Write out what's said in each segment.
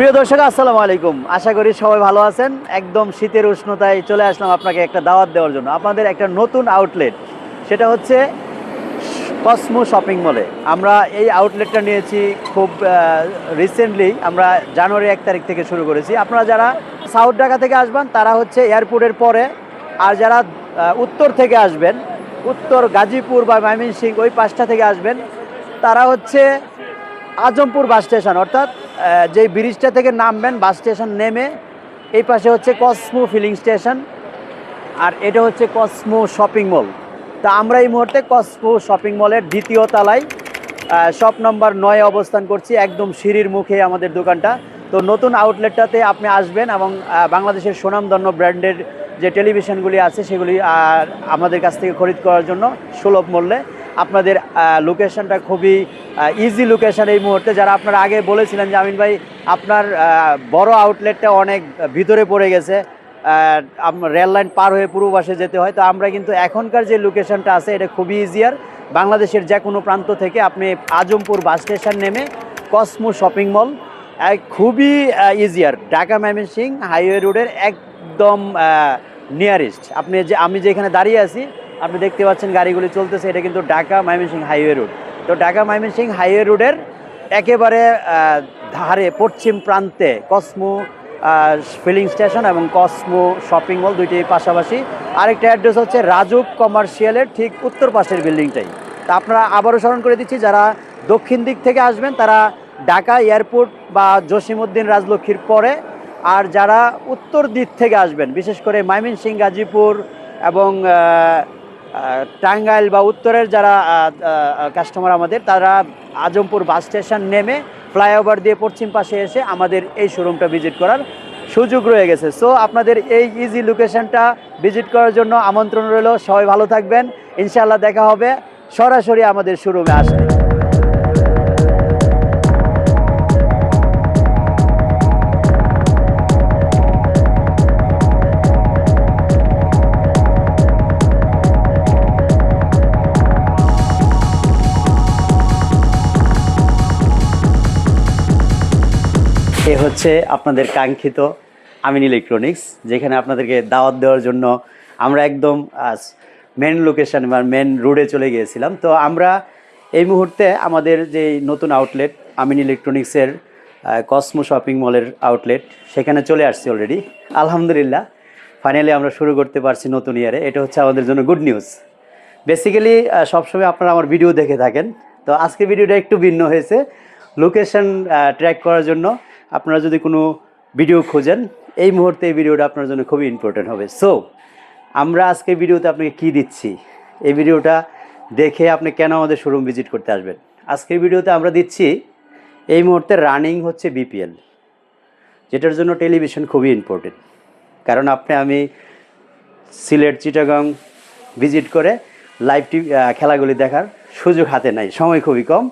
প্রিয় দর্শক আসসালামু আলাইকুম, আশা করি সবাই ভালো আছেন। একদম শীতের উষ্ণতায় চলে আসলাম আপনাকে একটা দাওয়াত দেওয়ার জন্য। আপনাদের একটা নতুন আউটলেট, সেটা হচ্ছে কসমো শপিং মলে। আমরা এই আউটলেটটা নিয়েছি খুব রিসেন্টলি, আমরা জানুয়ারি 1 তারিখ থেকে শুরু করেছি। আপনারা যারা সাউথ ঢাকা থেকে আসবেন তারা হচ্ছে এয়ারপোর্টের পরে, আর যারা উত্তর থেকে আসবেন, উত্তর গাজীপুর বা ময়মনসিংহ ওই পাশটা থেকে আসবেন, তারা হচ্ছে আজমপুর বাস স্টেশন, অর্থাৎ যেই ব্রিজটা থেকে নামবেন বাস স্টেশন নেমে এই পাশে হচ্ছে কসমো ফিলিং স্টেশন, আর এটা হচ্ছে কসমো শপিং মল। তা আমরা এই মুহূর্তে কসমো শপিং মলের দ্বিতীয় তলায় শপ নম্বর 9 অবস্থান করছি। একদম সিঁড়ির মুখে আমাদের দোকানটা। তো নতুন আউটলেটটাতে আপনি আসবেন এবং বাংলাদেশের সুনামধন্য ব্র্যান্ডের যে টেলিভিশনগুলি আছে সেগুলি আমাদের কাছ থেকে খরিদ করার জন্য সুলভ মূল্যে। আপনাদের লোকেশনটা খুবই ইজি লোকেশন এই মুহূর্তে। যারা আপনারা আগে বলেছিলেন যে আমিন ভাই আপনার বড় আউটলেটটা অনেক ভিতরে পড়ে গেছে, রেল লাইন পার হয়ে পূর্ব পাশে যেতে হয়, তো আমরা কিন্তু এখনকার যে লোকেশনটা আছে এটা খুবই ইজিয়ার। বাংলাদেশের যে কোনো প্রান্ত থেকে আপনি আজমপুর বাস স্টেশন নেমে কসমো শপিং মল খুবই ইজিয়ার, ঢাকা ময়মনসিংহ হাইওয়ে রোডের একদম নিয়ারেস্ট। আমি যেখানে দাঁড়িয়ে আছি আপনি দেখতে পাচ্ছেন গাড়িগুলি চলতেছে, এটা কিন্তু ঢাকা ময়মনসিংহ হাইওয়ে রোড। তো ঢাকা ময়মনসিংহ হাইওয়ে রোডের একেবারে ধারে পশ্চিম প্রান্তে কসমো ফিলিং স্টেশন এবং কসমো শপিং মল দুইটি পাশাপাশি। আরেকটা অ্যাড্রেস হচ্ছে রাজুক কমার্শিয়ালের ঠিক উত্তর পাশের বিল্ডিংটাই। তা আপনারা আবারও স্মরণ করে দিচ্ছি, যারা দক্ষিণ দিক থেকে আসবেন তারা ঢাকা এয়ারপোর্ট বা জসিমউদ্দিন রাজলক্ষ্মীর পরে, আর যারা উত্তর দিক থেকে আসবেন বিশেষ করে ময়মনসিংহ গাজীপুর এবং টাঙ্গাইল বা উত্তরের যারা কাস্টমার আমাদের, তারা আজমপুর বাস স্টেশন নেমে ফ্লাইওভার দিয়ে পশ্চিম পাশে এসে আমাদের এই শোরুমটা ভিজিট করার সুযোগ রয়ে গেছে। সো আপনাদের এই ইজি লোকেশনটা ভিজিট করার জন্য আমন্ত্রণ রইল। সবাই ভালো থাকবেন, ইনশাআল্লাহ দেখা হবে সরাসরি আমাদের শোরুমে আসলে। এ হচ্ছে আপনাদের কাঙ্ক্ষিত আমিন ইলেকট্রনিক্স, যেখানে আপনাদেরকে দাওয়াত দেওয়ার জন্য আমরা একদম মেন লোকেশন বা মেন রোডে চলে গিয়েছিলাম। তো আমরা এই মুহূর্তে আমাদের যে নতুন আউটলেট আমিন ইলেকট্রনিক্সের কসমো শপিং মলের আউটলেট, সেখানে চলে আসছি অলরেডি। আলহামদুলিল্লাহ ফাইনালি আমরা শুরু করতে পারছি নতুন ইয়ারে, এটা হচ্ছে আমাদের জন্য গুড নিউজ। বেসিক্যালি সবসময় আপনারা আমার ভিডিও দেখে থাকেন, তো আজকে ভিডিওটা একটু ভিন্ন হয়েছে। লোকেশন ট্র্যাক করার জন্য আপনারা যদি কোনো ভিডিও খোঁজেন, এই মুহূর্তে এই ভিডিওটা আপনার জন্য খুবই ইম্পর্টেন্ট হবে। সো আমরা আজকে ভিডিওতে আপনাকে কী দিচ্ছি, এই ভিডিওটা দেখে আপনি কেন আমাদের শোরুম ভিজিট করতে আসবেন। আজকের ভিডিওতে আমরা দিচ্ছি এই মুহূর্তে রানিং হচ্ছে বিপিএল, যেটার জন্য টেলিভিশন খুবই ইম্পর্টেন্ট। কারণ আমি সিলেট চিটাগাং ভিজিট করে লাইভ খেলাগুলি দেখার সুযোগ হাতে নাই, সময় খুবই কম।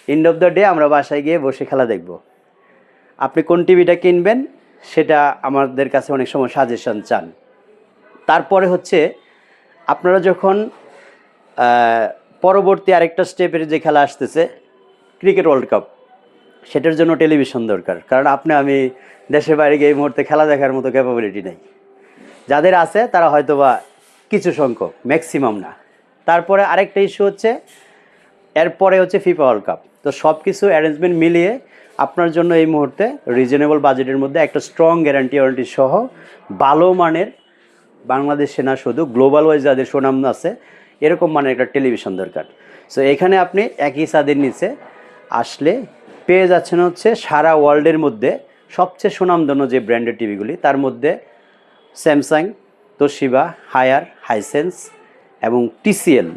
এন্ড অফ দ্য ডে আমরা বাসায় গিয়ে বসে খেলা দেখব। আপনি কোন টিভিটা কিনবেন সেটা আমাদের কাছে অনেক সময় সাজেশন চান। তারপরে হচ্ছে আপনারা যখন পরবর্তী আরেকটা স্টেপের যে খেলা আসতেছে ক্রিকেট ওয়ার্ল্ড কাপ, সেটার জন্য টেলিভিশন দরকার। কারণ আমি দেশের বাইরে গিয়ে এই মুহূর্তে খেলা দেখার মতো ক্যাপাবিলিটি নেই। যাদের আছে তারা হয়তো বা কিছু সংখ্যক, ম্যাক্সিমাম না। তারপরে আরেকটা ইস্যু হচ্ছে এরপরে হচ্ছে ফিফা ওয়ার্ল্ড কাপ। তো সব কিছু অ্যারেঞ্জমেন্ট মিলিয়ে আপনার জন্য এই মুহূর্তে রিজনেবল বাজেটের মধ্যে একটা স্ট্রং গ্যারান্টি সহ ভালো মানের, বাংলাদেশে না শুধু গ্লোবাল ওয়াইজ যাদের সুনাম আছে এরকম মানের একটা টেলিভিশন দরকার। সো এখানে আপনি একই ছাদের নিচে আসলে পেয়ে যাচ্ছেন হচ্ছে সারা ওয়ার্ল্ডের মধ্যে সবচেয়ে সুনামধন্য যে ব্র্যান্ডের টিভিগুলি, তার মধ্যে স্যামসাং, তোশিবা, হায়ার, হাইসেন্স এবং টিসিএল।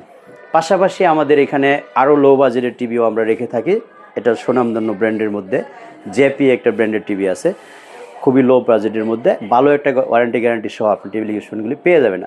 পাশাপাশি আমাদের এখানে আরও লো বাজেটের টিভিও আমরা রেখে থাকি। এটা সুনামধন্য ব্র্যান্ডের মধ্যে জেপি একটা ব্র্যান্ডের টিভি আছে, খুবই লো বাজেটের মধ্যে ভালো একটা ওয়ারেন্টি গ্যারান্টি সহ আপনি টেলিভিশনগুলি পেয়ে যাবেন।